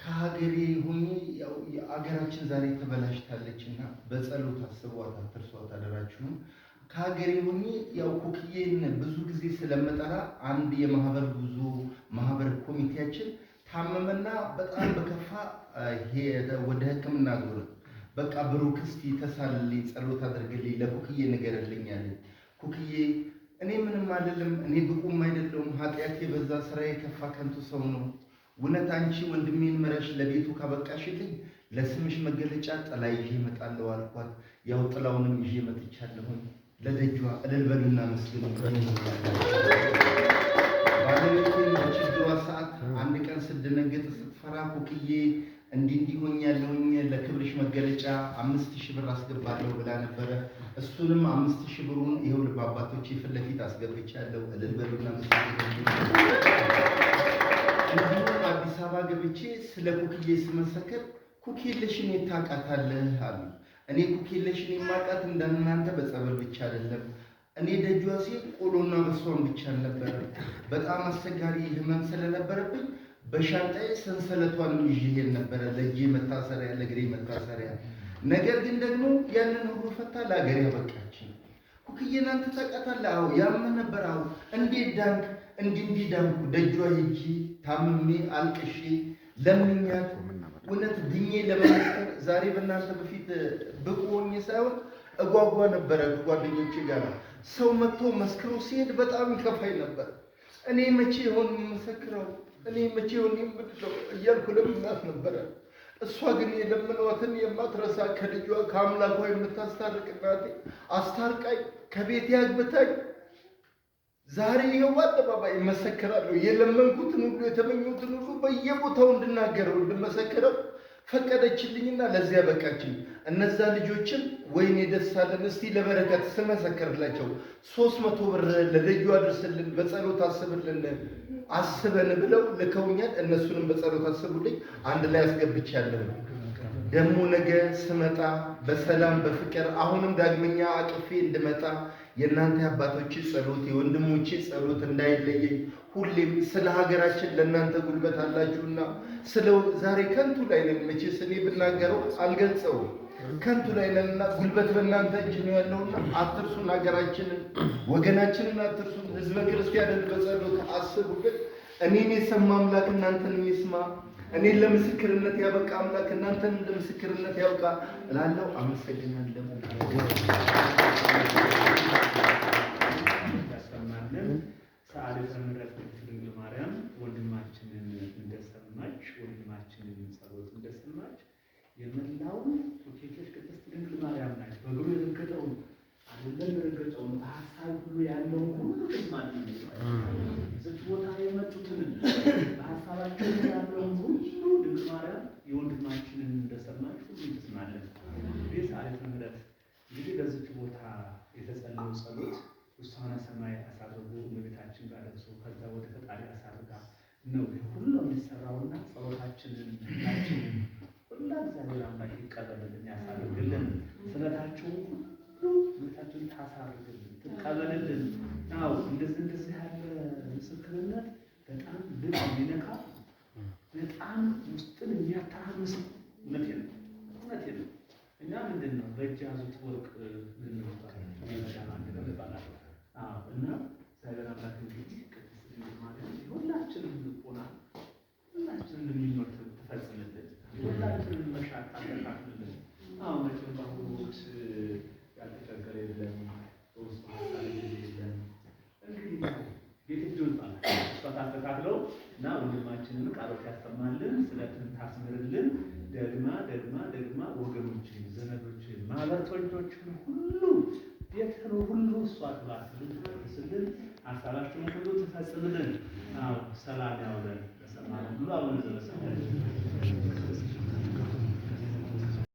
ከሀገሬ ሆኜ ያው የአገራችን ዛሬ ተበላሽታለችና በጸሎት አስቧት አትርሷት አደራችሁን። ከሀገሬ ሆኜ ያው ኩክዬን ብዙ ጊዜ ስለመጠራ አንድ የማህበር ጉዞ ማህበር ኮሚቴያችን ታመመና በጣም በከፋ ወደ ሕክምና ዞረ። በቃ ብሩክ እስቲ ተሳልልኝ ጸሎት አድርግልኝ ለኩክዬ ንገርልኝ አለ። ኩክዬ እኔ ምንም አይደለም፣ እኔ ብቁም አይደለሁም፣ ኃጢአቴ በዛ ስራዬ ከፋ ከንቱ ሰው ነው። እውነት አንቺ ወንድሜን መረሽ ለቤቱ ካበቃሽልኝ ለስምሽ መገለጫ ጥላ ይዤ እመጣለሁ አልኳት። ያው ጥላውንም ይዤ መጥቻለሁኝ። ለደጇ እልል በሉና መስግኑ። ባለቤቴን በችግሯ ሰዓት አንድ ቀን ስደነግጥ ስትፈራ ኩክዬ እንዲህ ሆኛለሁኝ ለክብርሽ መገለጫ 5000 ብር አስገባለሁ ብላ ነበረ። እሱንም 5000 ብሩን ይኸው ለአባቶቼ ፊት ለፊት አስገብቻለሁ። እልል በሉና መስግኑ። አዲስ አበባ ገብቼ ስለ ኩክዬ ስመሰከር ኩክየለሽን ታውቃታለህ አሉ። እኔ ኩክየለሽን የማውቃት እንደናንተ በጸበል ብቻ አይደለም። እኔ ደጇ ሲል ቆሎና በሷን ብቻ አልነበረ። በጣም አስቸጋሪ ህመም ስለነበረብኝ በሻንጣዬ ሰንሰለቷን ይዤ ሄድ ነበረ፣ ለእጄ መታሰሪያ ለእግሬ መታሰሪያ። ነገር ግን ደግሞ ያንን ሁሉ ፈታ ለአገሬ ያበቃችኝ። ኩክዬን አንተ ታውቃታለህ? አዎ። ያምን ነበር? አዎ። እንዴት ዳንክ? እንዲህ ዳንኩ። ደጇ ሄጄ ታምሜ አልቅሼ ለምኛት እውነት ድኜ ለመመስከር ዛሬ በእናንተ በፊት ብቁ ሆኜ ሳይሆን እጓጓ ነበረ። ከጓደኞቼ ጋር ሰው መጥቶ መስክሮ ሲሄድ በጣም ይከፋኝ ነበር። እኔ መቼ ይሆን የምመሰክረው? እኔ መቼ ይሆን የምድለው እያልኩ ለምናት ነበረ። እሷ ግን የለምኗትን የማትረሳ ከልጇ ከአምላኳ የምታስታርቅ እናቴ አስታርቃኝ ከቤት ያግብታኝ ዛሬ ይኸው አደባባይ እመሰክራለሁ። የለመንኩትን ሁሉ የተመኙትን ሁሉ በየቦታው እንድናገረው እንድመሰክረው ፈቀደችልኝና ለዚያ በቃችኝ። እነዛ ልጆችን ወይኔ ደስ አለን እስቲ ለበረከት ስመሰክርላቸው 300 ብር ለደጁ አድርስልን በጸሎት አስብልን አስበን ብለው ልከውኛል። እነሱንም በጸሎት አስቡልኝ አንድ ላይ አስገብቻለሁ። ደግሞ ነገ ስመጣ በሰላም በፍቅር አሁንም ዳግመኛ አቅፌ እንድመጣ የእናንተ አባቶች ጸሎት የወንድሞቼ ጸሎት እንዳይለየኝ ሁሌም ስለ ሀገራችን ለእናንተ ጉልበት አላችሁና ስለ ዛሬ ከንቱ ላይ ነን። መቼስ እኔ ብናገረው አልገልጸውም። ከንቱ ላይ ነንና ጉልበት በእናንተ እጅ ነው ያለውና አትርሱን፣ ሀገራችንን ወገናችንን አትርሱን። ህዝበ ክርስቲያንን በጸሎት አስቡልን። እኔን የሰማ አምላክ እናንተንም ይስማ። እኔን ለምስክርነት ያበቃ አምላክ እናንተን ለምስክርነት ያውቃ እላለሁ። አመሰግናለሁ። ሰዓሊተ ምሕረት ድንግል ማርያም ወንድማችንን እንደሰማች ወንድማችንን ጸሎት እንደሰማች የመላውን ቶኬቶች ቅድስት ድንግል ማርያም ናች። በእግሩ የረገጠውን አይደለም የረገጠውን በሀሳብ ሁሉ ያለውን ሁሉ ማለት ነው። እዚህ ቦታ የመጡትን በሀሳባቸው ያለውን ሁሉ ድንግል ማርያም የወንድማችንን እንደሰማች ሁሉ ትስማለን። ይህ ሰዓሊተ ምሕረት እንግዲህ በዚህ ቦታ የተጸለየው ጸሎት ውሳነ ሰማይ አሳርጎ እመቤታችን ጋር ደርሶ ከዛ ወደ ፈጣሪ አሳርጋ ነው ሁሉ የሚሰራውና ጸሎታችንን ሁላችንን ሁላ እግዚአብሔር አምላክ ይቀበልልን ያሳርግልን። ስለታችሁን ሁሉ እመቤታችን ታሳርግልን ትቀበልልን። አዎ እንደዚህ ያለ ምስክርነት በጣም ልብ የሚነካ በጣም ውስጥን የሚያታምስ እውነቴን ነው። እኛ ምንድን ነው በእጅ ያዙት ወርቅ ምን ነው ይባላል እና እግዚአብሔር አምላክ እንግዲህ ቅድስት ድንግል ማርያም ሁላችንም ልቦና ሁላችንም የሚኖር ትፈጽምልን፣ ሁላችንም መሻት ታጠቃልልን። መቼም በአሁኑ ወቅት ያልተቸገረ የለም፣ በውስጡ ሀሳብ የለም። እንግዲህ ቤት እጁን ጣላ እሷ ታስተካክለው እና ወንድማችንን ቃሎት ያሰማልን፣ ስለትን ታስምርልን። ደግማ ወገኖችን፣ ዘመዶችን፣ ማህበርተኞችን ሁሉ ቤትን ሁሉ እሷ ትባርክልን፣ ትቀድስልን፣ ሀሳባችንን ሁሉ ትፈጽምልን። ሰላም ያውለን። በሰማነው ሁሉ አቡነ ዘበሰማያት